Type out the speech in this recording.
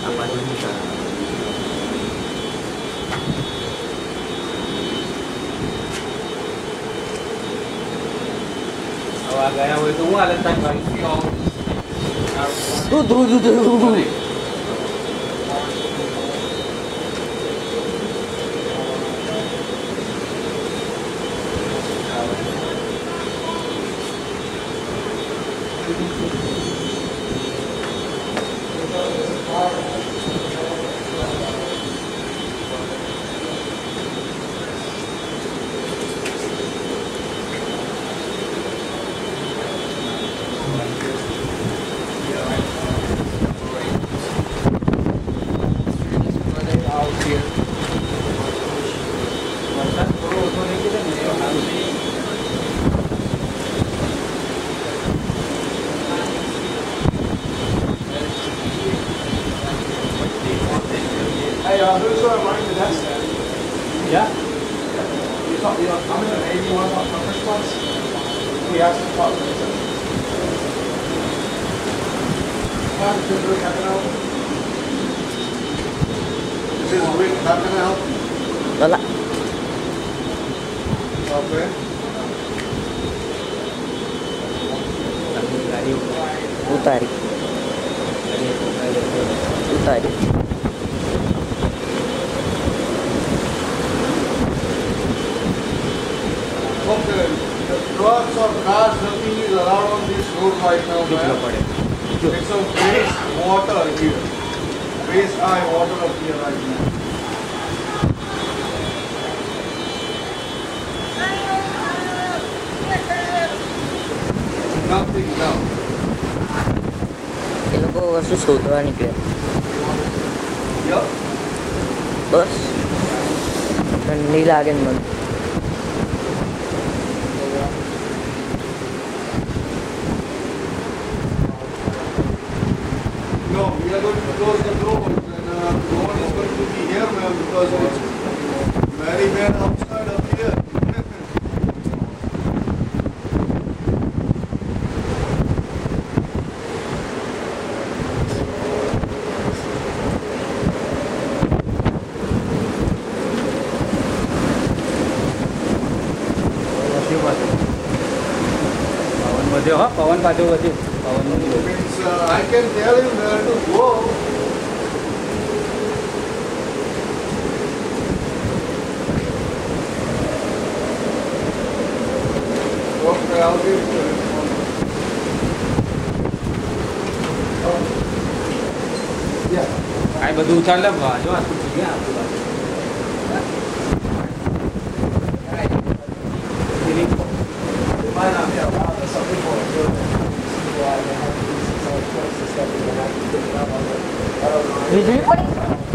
Apa dulu bisa? Awak gaya itu semua letak bagi siang. Tuh. Hey, who's running the desk there? Yeah. I'm in the Navy, one of our conference ones. We asked to talk to them. This is Rick, how can I help? Wala. Okay. Utari. Okay. The trucks or cars, nothing is allowed on this road right now, man. It's a waste water here. Waste high water up here right now. Nothing now. ये लोग को वैसे सोचना निकले Yup. बस नीला आगे मन No, we are going to close the doors and no one is going to be here, ma'am, because it's very bad outside up here. Pawan bajo bajo. Pawan Means I can tell you where to go. Okay, I'll give you the Ai બધું ચાલે બાજો આ તો ગયા આપણું બાજુ. વીજળી પડી